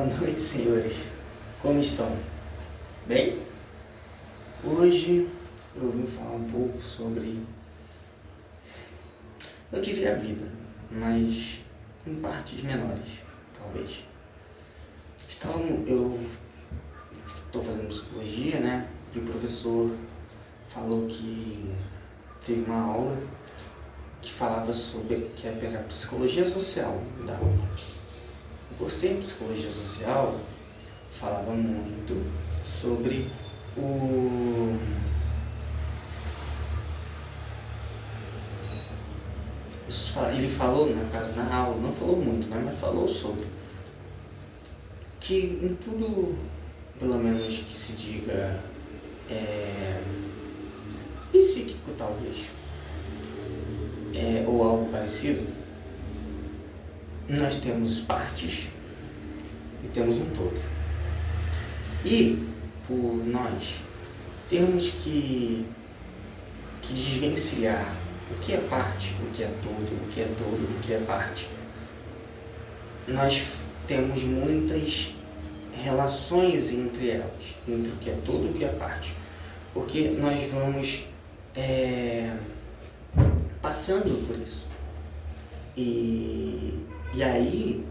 Boa noite, senhores. Como estão? Bem? Hoje eu vim falar um pouco sobre, eu diria a vida, mas em partes menores, talvez. Eu estou fazendo psicologia, né? E o professor falou que teve uma aula que falava sobre que era a psicologia social da aula. Por ser psicologia social, falava muito sobre ele falou, no caso na aula, não falou muito, né, mas falou sobre que em tudo, pelo menos que se diga psíquico talvez, ou algo parecido, nós temos partes e temos um todo. E por nós termos que desvencilhar o que é parte, o que é todo, o que é todo, o que é parte, nós temos muitas relações entre elas, entre o que é todo e o que é parte, porque nós vamos passando por isso. E aí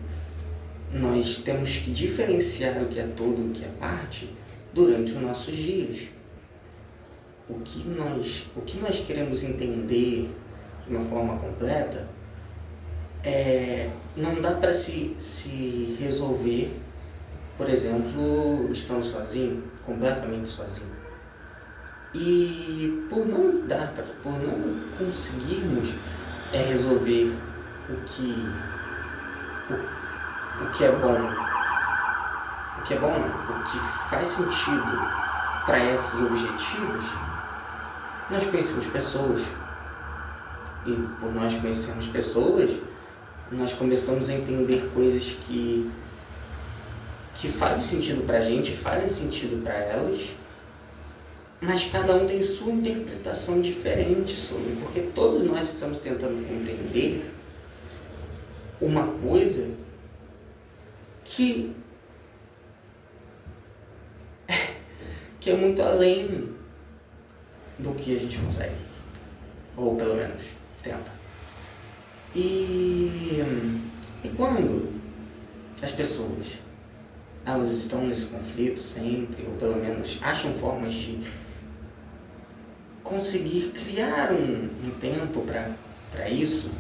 nós temos que diferenciar o que é todo e o que é parte durante os nossos dias. O que nós queremos entender de uma forma completa não dá para se resolver, por exemplo, estando sozinho, completamente sozinho. E por não conseguirmos resolver o que é bom, o que faz sentido para esses objetivos, nós conhecemos pessoas. E por nós conhecermos pessoas, nós começamos a entender coisas que fazem sentido pra gente, fazem sentido para elas, mas cada um tem sua interpretação diferente sobre, porque todos nós estamos tentando compreender uma coisa que é muito além do que a gente consegue, ou pelo menos tenta. E quando as pessoas elas estão nesse conflito sempre, ou pelo menos acham formas de conseguir criar um tempo para isso,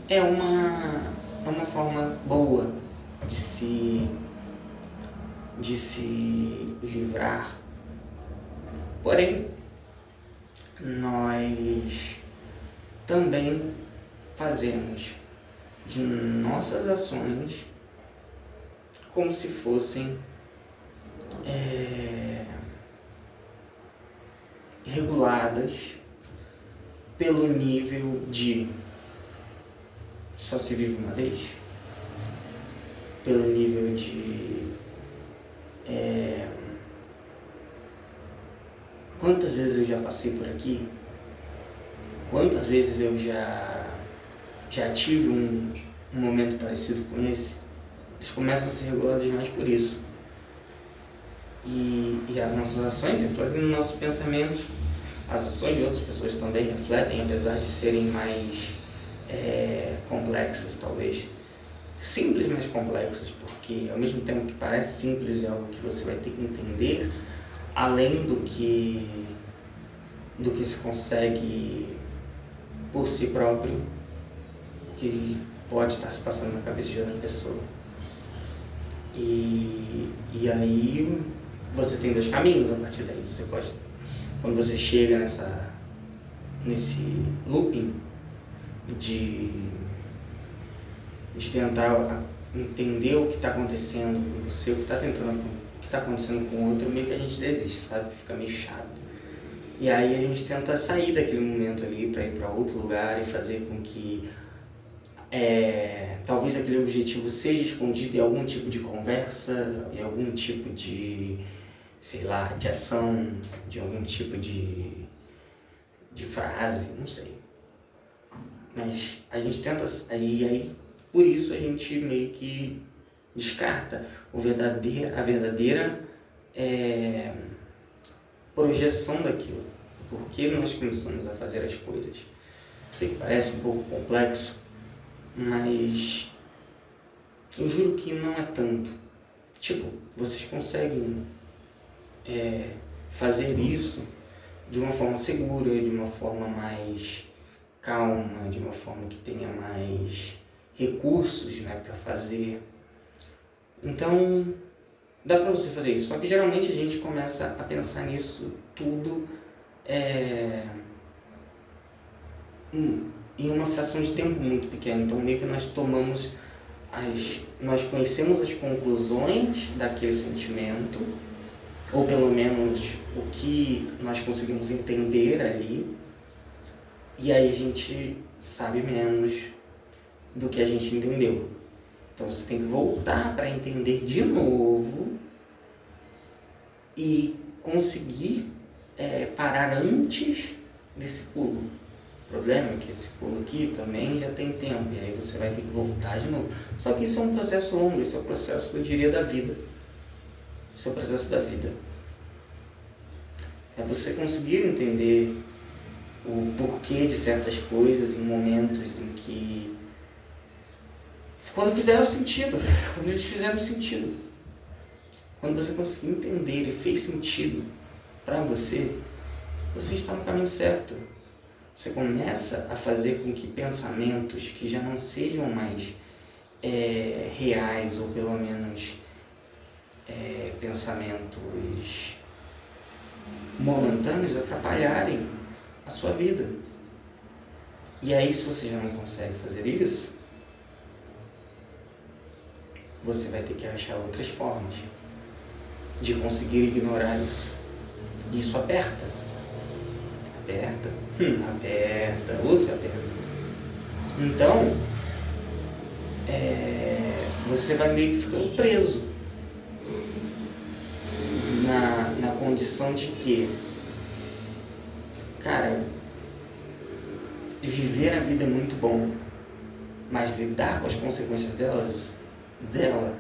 é uma forma boa de se livrar. Porém, nós também fazemos de nossas ações como se fossem reguladas pelo nível de só se vive uma vez, pelo nível de quantas vezes eu já passei por aqui, quantas vezes eu já tive um momento parecido com esse. Eles começam a ser regulados demais por isso. E as nossas ações refletem nos nossos pensamentos. As ações de outras pessoas também refletem, apesar de serem mais complexas, talvez. Simples, mas complexas, porque ao mesmo tempo que parece simples, é algo que você vai ter que entender além do que se consegue por si próprio, que pode estar se passando na cabeça de outra pessoa. E aí você tem dois caminhos a partir daí. Você pode, quando você chega nesse looping de tentar entender o que está acontecendo com você, o que está acontecendo com o outro, meio que a gente desiste, sabe? Fica meio chato. E aí a gente tenta sair daquele momento ali para ir para outro lugar e fazer com que talvez aquele objetivo seja escondido em algum tipo de conversa, em algum tipo de, sei lá, de ação, de algum tipo de frase, não sei. Mas a gente tenta, e aí por isso a gente meio que descarta a verdadeira projeção daquilo. Por que nós começamos a fazer as coisas? Sei que parece um pouco complexo, mas eu juro que não é tanto. Tipo, vocês conseguem fazer isso de uma forma segura, de uma forma mais calma, de uma forma que tenha mais recursos, né, para fazer. Então, dá para você fazer isso. Só que geralmente a gente começa a pensar nisso tudo em uma fração de tempo muito pequena. Então, meio que nós conhecemos as conclusões daquele sentimento, ou pelo menos o que nós conseguimos entender ali, e aí a gente sabe menos do que a gente entendeu. Então você tem que voltar para entender de novo e conseguir parar antes desse pulo. O problema é que esse pulo aqui também já tem tempo, e aí você vai ter que voltar de novo. Só que isso é um processo longo, isso é o processo, eu diria, da vida. Isso é o processo da vida. É você conseguir entender o porquê de certas coisas em momentos em que... Quando fizeram sentido, quando eles fizeram sentido. Quando você conseguir entender e fez sentido para você, você está no caminho certo. Você começa a fazer com que pensamentos que já não sejam mais reais, ou pelo menos pensamentos momentâneos, atrapalharem a sua vida. E aí, se você já não consegue fazer isso, você vai ter que achar outras formas de conseguir ignorar isso. E isso aperta. Aperta, ou se aperta. Então, você vai meio que ficando preso na condição de que, cara, viver a vida é muito bom, mas lidar com as consequências dela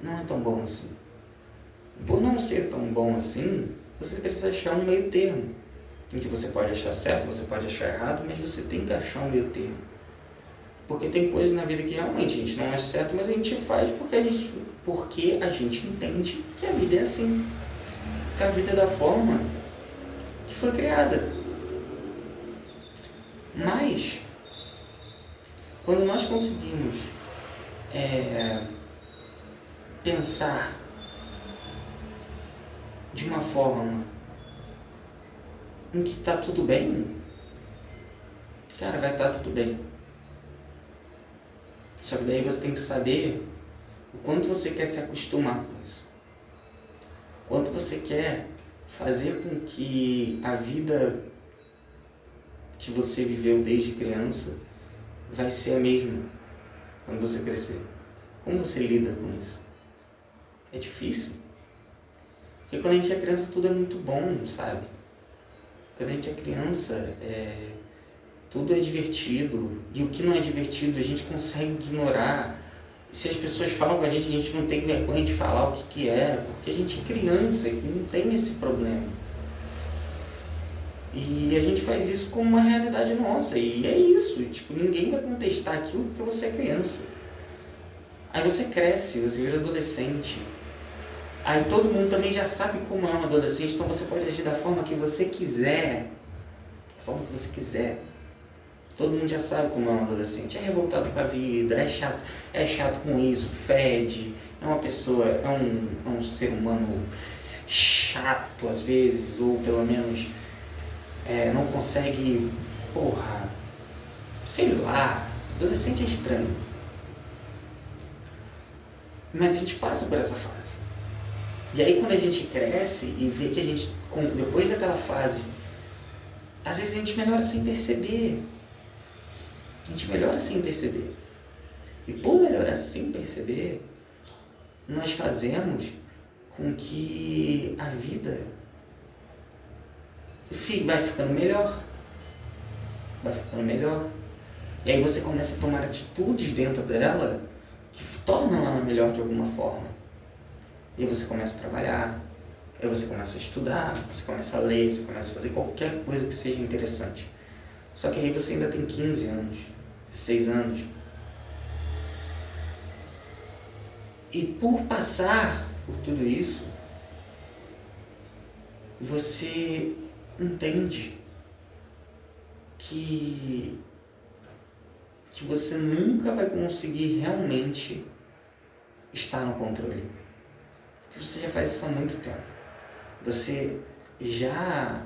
não é tão bom assim. Por não ser tão bom assim, você precisa achar um meio termo, em que você pode achar certo, você pode achar errado, mas você tem que achar um meio termo. Porque tem coisas na vida que realmente a gente não acha certo, mas a gente faz porque a gente entende que a vida é assim. Que a vida é da forma que foi criada. Mas, quando nós conseguimos pensar de uma forma em que está tudo bem, cara, vai estar tudo bem. Só que daí você tem que saber o quanto você quer se acostumar com isso. O quanto você quer fazer com que a vida que você viveu desde criança vai ser a mesma quando você crescer. Como você lida com isso? É difícil. Porque quando a gente é criança tudo é muito bom, sabe? Quando a gente é criança, tudo é divertido. E o que não é divertido a gente consegue ignorar. Se as pessoas falam com a gente não tem vergonha de falar o que é, porque a gente é criança e não tem esse problema. E a gente faz isso como uma realidade nossa, e é isso. Tipo, ninguém vai contestar aquilo porque você é criança. Aí você cresce, você vira adolescente. Aí todo mundo também já sabe como é um adolescente, então você pode agir da forma que você quiser. Da forma que você quiser. Todo mundo já sabe como é um adolescente. É revoltado com a vida, é chato com isso, fede, é uma pessoa, é um ser humano chato às vezes, ou pelo menos não consegue, sei lá, adolescente é estranho. Mas a gente passa por essa fase. E aí quando a gente cresce e vê que a gente, depois daquela fase, às vezes a gente melhora sem perceber. A gente melhora sem perceber. E por melhorar sem perceber, nós fazemos com que a vida vai ficando melhor. Vai ficando melhor. E aí você começa a tomar atitudes dentro dela que tornam ela melhor de alguma forma. E aí você começa a trabalhar, aí você começa a estudar, você começa a ler, você começa a fazer qualquer coisa que seja interessante. Só que aí você ainda tem 15 anos, 16 anos. E por passar por tudo isso, você entende que você nunca vai conseguir realmente estar no controle. Porque você já faz isso há muito tempo. Você já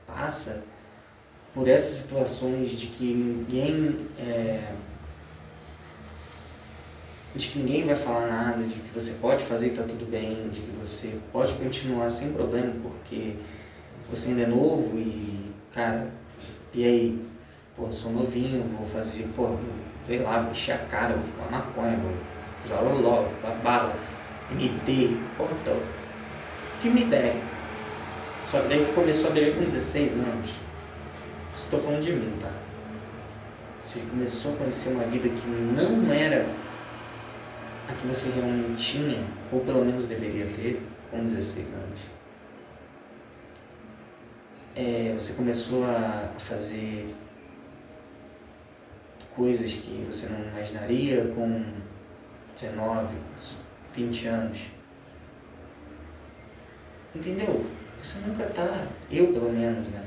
passa por essas situações de que ninguém vai falar nada, de que você pode fazer e tá tudo bem, de que você pode continuar sem problema porque você ainda é novo e, cara, e aí? Pô, eu sou novinho, vou fazer, sei lá, vou encher a cara, vou fumar maconha, vou usar loló, bala, MD, o que me der. Só que daí tu começou a beber com 16 anos. Estou falando de mim, tá? Você começou a conhecer uma vida que não era a que você realmente tinha, ou pelo menos deveria ter, com 16 anos. Você começou a fazer coisas que você não imaginaria com 19, 20 anos. Entendeu? Você nunca tá, eu pelo menos, né?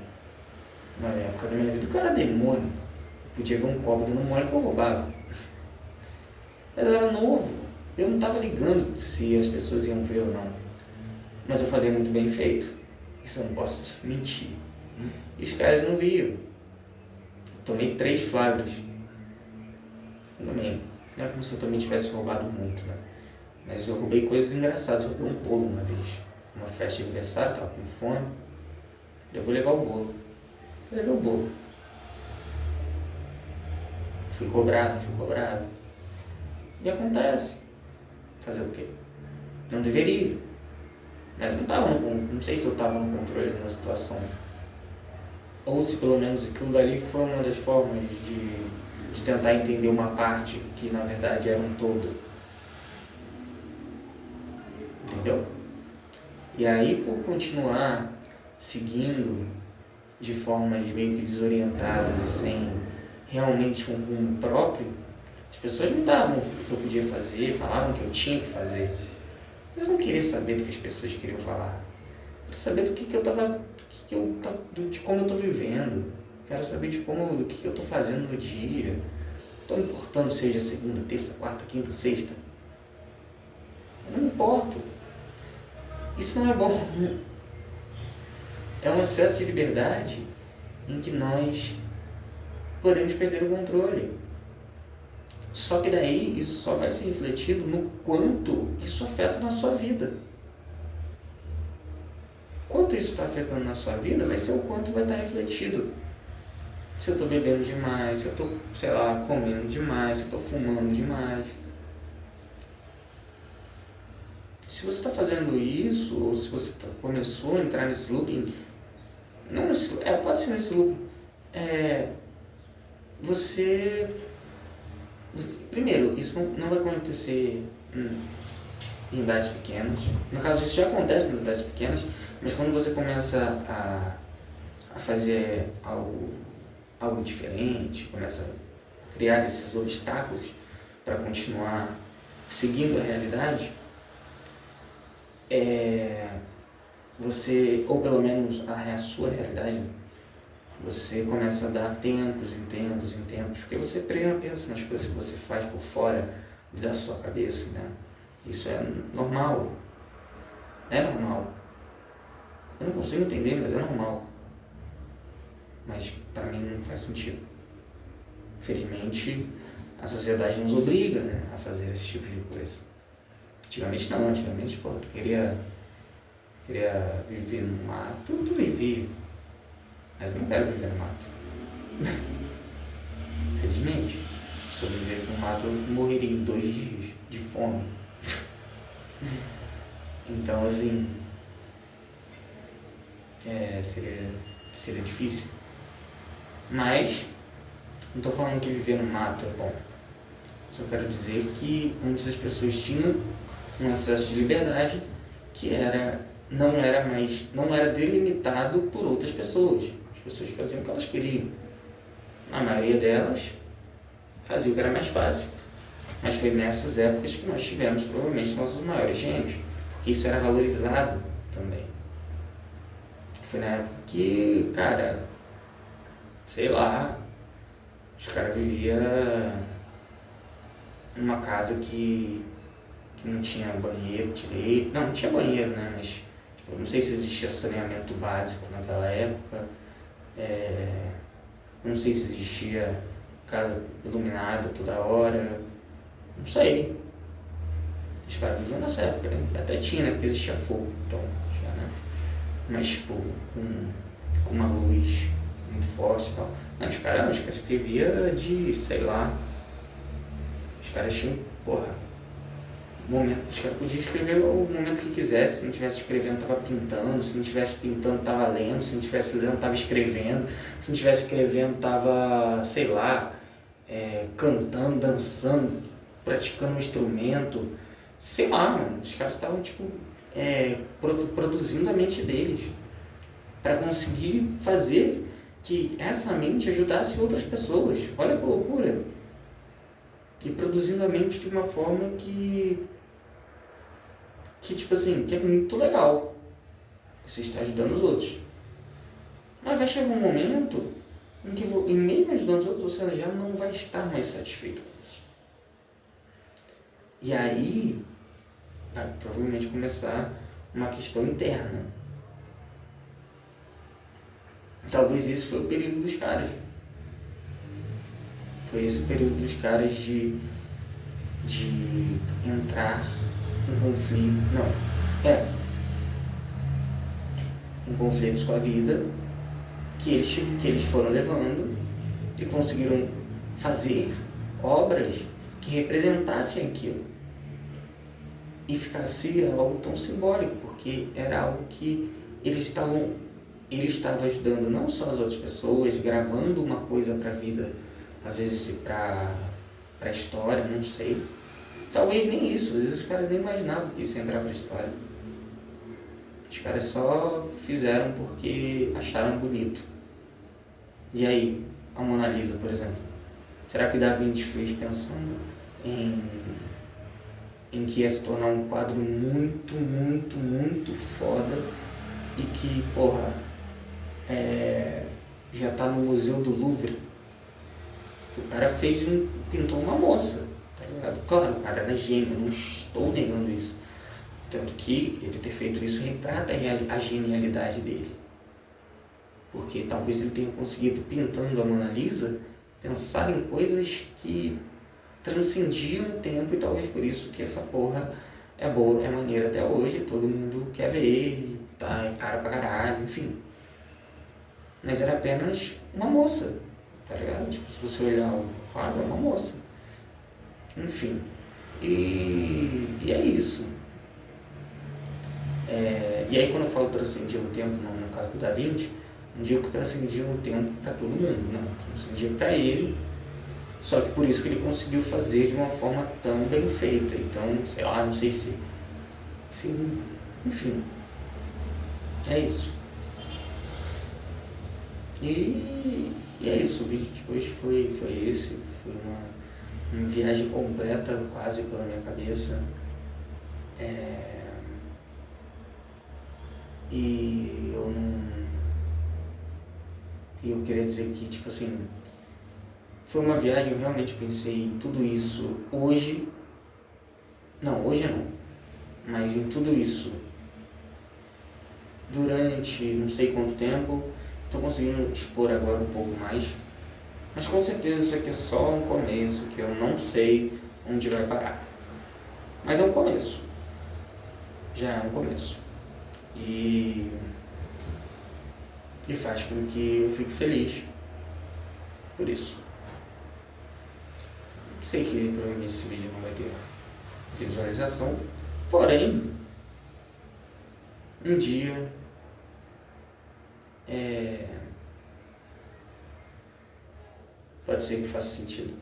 Na época da minha vida, eu era demônio. Eu podia ver um copo dando mole que eu roubava. Eu era novo, eu não tava ligando se as pessoas iam ver ou não. Mas eu fazia muito bem feito. Isso eu não posso mentir. E os caras não viam. Tomei 3 flagras. Também. Não é como se eu também tivesse roubado muito, né? Mas eu roubei coisas engraçadas. Eu roubei um bolo uma vez. Uma festa de aniversário, tava com fome. Eu vou levar o bolo. Eu levei o bolo. Fui cobrado. E acontece. Fazer o quê? Não deveria. Mas não sei se eu estava no controle da situação. Ou se pelo menos aquilo dali foi uma das formas de tentar entender uma parte que na verdade era um todo. Entendeu? E aí, por continuar seguindo de formas meio que desorientadas e sem realmente um rumo próprio, as pessoas me davam o que eu podia fazer, falavam que eu tinha que fazer. Mas eu não queria saber do que as pessoas queriam falar. Eu queria saber de como eu estou vivendo. Quero saber do que eu estou fazendo no dia. Estou me importando, seja segunda, terça, quarta, quinta, sexta. Eu não me importo. Isso não é bom. É um excesso de liberdade em que nós podemos perder o controle. Só que daí isso só vai ser refletido no quanto isso afeta na sua vida. Quanto isso está afetando na sua vida vai ser o quanto vai estar refletido. Se eu estou bebendo demais, se eu estou, comendo demais, se eu estou fumando demais. Se você está fazendo isso, ou se você começou a entrar nesse looping, pode ser nesse looping, você primeiro, isso não vai acontecer em idades pequenas. No caso, isso já acontece em idades pequenas, mas quando você começa a fazer algo diferente, começa a criar esses obstáculos para continuar seguindo a realidade, você, ou pelo menos a sua realidade, você começa a dar tempos em tempos, porque você primeiro pensa nas coisas que você faz por fora da sua cabeça, né? Isso é normal. É normal. Eu não consigo entender, mas é normal. Mas para mim não faz sentido. Infelizmente, a sociedade nos obriga, né, a fazer esse tipo de coisa. Antigamente, tu queria viver no mato, tu vivia. Mas eu não quero viver no mato. Infelizmente, se eu vivesse no mato, eu morreria em 2 dias de fome. Então, assim, seria difícil. Mas, não estou falando que viver no mato é bom. Só quero dizer que antes as pessoas tinham um acesso de liberdade que não era delimitado por outras pessoas. As pessoas faziam o que elas queriam. A maioria delas fazia o que era mais fácil. Mas foi nessas épocas que nós tivemos provavelmente nossos maiores gênios, porque isso era valorizado também. Foi na época que, cara, sei lá, os caras viviam numa casa que não tinha banheiro direito. Não tinha banheiro, né? Mas tipo, não sei se existia saneamento básico naquela época. Não sei se existia casa iluminada toda hora. Não sei. Os caras viviam nessa época, né? Até tinha, né? Porque existia fogo, então já, né? Mas tipo, com uma luz muito forte e tal. Mas os caras escreviam de, sei lá. Os caras tinham, porra, momento. Os caras podiam escrever o momento que quisesse. Se não estivesse escrevendo, tava pintando. Se não estivesse pintando, tava lendo. Se não estivesse lendo, tava escrevendo. Se não estivesse escrevendo, tava, sei lá, cantando, dançando, praticando um instrumento. Sei lá, mano. Os caras estavam, tipo, produzindo a mente deles para conseguir fazer que essa mente ajudasse outras pessoas. Olha que loucura! E produzindo a mente de uma forma que tipo assim, que é muito legal. Você está ajudando os outros. Mas vai chegar um momento em que, em mesmo ajudando os outros, você já não vai estar mais satisfeito com isso. E aí, vai provavelmente começar uma questão interna. Talvez esse foi o período dos caras. Foi esse o período dos caras de entrar em conflito. Em conflitos com a vida que eles foram levando e conseguiram fazer obras que representassem aquilo e ficasse algo tão simbólico, porque era algo que ele estava ajudando não só as outras pessoas, gravando uma coisa para a vida, às vezes para a história, não sei. Talvez nem isso, às vezes os caras nem imaginavam que isso ia entrar para a história. Os caras só fizeram porque acharam bonito. E aí, a Mona Lisa, por exemplo? Será que Da Vinci fez pensando em que ia se tornar um quadro muito, muito, muito foda e que, porra, já tá no Museu do Louvre? O cara pintou uma moça, tá ligado? Claro, o cara era gênio, não estou negando isso. Tanto que ele ter feito isso retrata a genialidade dele. Porque talvez ele tenha conseguido, pintando a Mona Lisa, pensar em coisas que transcendiam o tempo, e talvez por isso que essa porra é boa, é maneira até hoje, todo mundo quer ver, tá cara pra caralho, enfim. Mas era apenas uma moça, tá ligado? Tipo, se você olhar o quadro, é uma moça. Enfim. E é isso. E aí quando eu falo transcendia o tempo, no caso do Da Vinci, não digo que transcendia o tempo para todo mundo, não. Transcendia para ele, só que por isso que ele conseguiu fazer de uma forma tão bem feita. Então, sei lá, não sei se enfim, é isso. E é isso, o vídeo de hoje foi esse, foi uma viagem completa quase pela minha cabeça. E eu queria dizer que, tipo assim, foi uma viagem, eu realmente pensei em tudo isso hoje não, mas em tudo isso durante não sei quanto tempo. Estou conseguindo expor agora um pouco mais, mas com certeza isso aqui é só um começo, que eu não sei onde vai parar, mas é um começo, já é um começo, e faz com que eu fique feliz por isso. Sei que provavelmente esse vídeo não vai ter visualização, porém um dia pode ser que faça sentido.